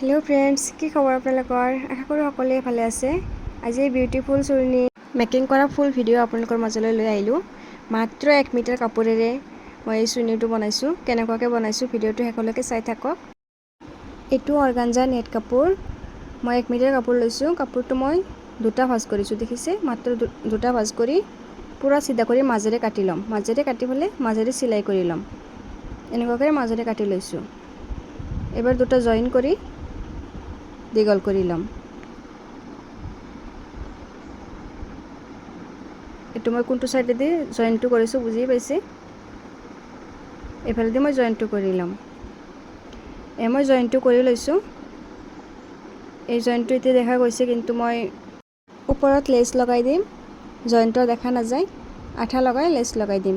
hello friends কি খবৰ আপোনালোকৰ আশা কৰো সকলোৱে ভালে আছে আজি বিউটিফুল চুৰ্ণি মেকিং কৰা ফুল ভিডিও আপোনালোকৰ মাজলৈ লৈ আহিলো মাত্ৰ 1 মিটাৰ কাপোৰেৰে মই এই চুৰ্ণিটো বনাইছো কেনেকুৱাকৈ বনাইছো ভিডিওটো শেষলৈকে চাই থাকক এটো অৰ্গানজা নেট কাপোৰ মই 1 মিটাৰ কাপোৰ লৈছো কাপোৰটো মই দুটা ভাঁজ কৰিছো দেখিছে মাত্ৰ দুটা ভাঁজ কৰি পুৰা সিধা কৰি মাজেৰে কাটি লম মাজেৰে কাটি ফলে মাজেৰে সিলাই কৰি লম এনেকুৱাকৈ মাজেৰে কাটি লৈছো এবাৰ দুটা জয়েন কৰি দীঘল কৰি লম এটো মই কোনটো সাইডে দি জয়েন্টটো কৰিছো বুজি পাইছে এফালে দি মই জয়েন্টটো কৰি লম মই জয়েন্টটো কৰি লৈছো এই জয়েন্টটো ইতে দেখা গৈছে কিন্তু মই ওপৰত লেস লগাই দিম জয়েন্টটো দেখা না যায় আঠা লগাই লেস লগাই দিম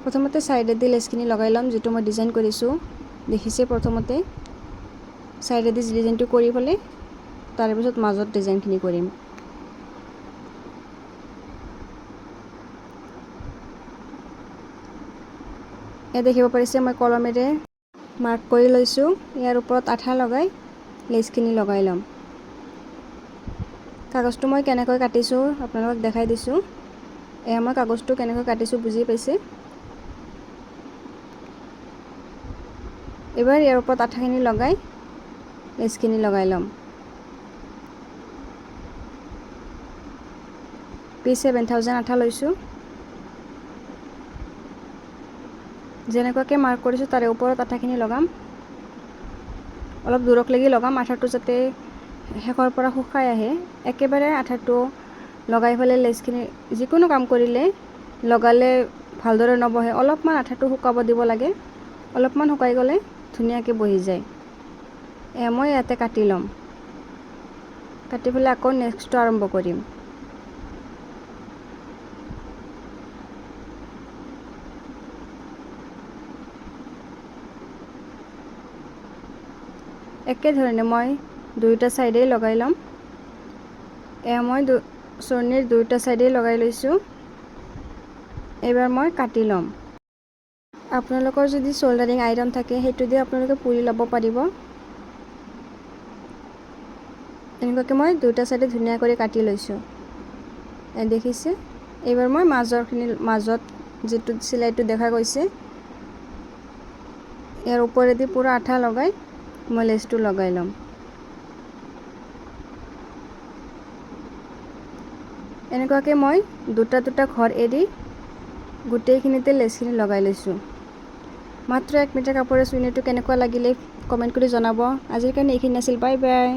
প্ৰথমতে সাইডে দি লেসখিনি লগাই লম যেটো মই ডিজাইন কৰিছো দেখিছে প্ৰথমতে সাইডে দি ডিজাইনটো কৰি ফলে তাৰ পিছত মাজত ডিজাইনখিনি কৰিম এ দেখিব পাৰিছে মই কলমেৰে মাৰ্ক কৰি লৈছো ইয়াৰ ওপৰত আঠা লগাই লেসখিনি লগাই লম কাগজটো মই কেনেকৈ কাটিছো আপোনালোকক দেখাই দিছো মই কাগজটো কেনেকৈ কাটিছো বুজি পাইছে এবাৰ ইয়াৰ ওপৰত আঠাখিনি লগাই লেসখিনি লগাই লম P7000 আঠা লৈছো যেনেকুৱাকৈ মাৰ্ক কৰিছো তাৰে ওপৰত আঠাখিনি লগাম অলপ দূৰক লাগি লগাম আঠাটো যাতে হেকৰ পৰা শুকাই আহে একেবাৰে আঠাটো লগাই ফলে লেসখিনি যিকোনো কাম কৰিলে লগালে ভালদৰে নবহে অলপমান আঠাটো শুকাব দিব লাগে অলপমান শুকাই গলে ধুনিয়াকৈ বহি যায় মই ইয়াতে কাটি লম কাটি ফলে আকৌ নেক্সটটো আৰম্ভ কৰিম একে ধৰণে মই দুইটা সাইডে লগাই লম মই চুৰ্ণিৰ দুইটা সাইডে লগাই লৈছো এবাৰ মই কাটি লম আপোনালোকৰ যদি সোল্ডাৰিং আইৰন থাকে হেতু দি আপোনালোকে পুৰি লব পাৰিব এনেকুৱাকৈ মই দুইটা সাইডে ধুনিয়া কৰি কাটি লৈছো দেখিছে এবাৰ মই মাজত যেটো সিলাইটো দেখা গৈছে ইয়াৰ ওপৰেদি পুৰা আঠা লগাই মই লেসটো লগাই লম এনেকুৱাকৈ মই দুটা ঘৰ এৰি গুটেইখিনিতে লেসখিনি লগাই লৈছো মাত্ৰ 1 মিটাৰ কাপোৰে চুৰ্ণিটো কেনেকুৱা লাগিলে কমেন্ট কৰি জনাব আজিৰ কাৰণে এইখিনি আছিল বাই বাই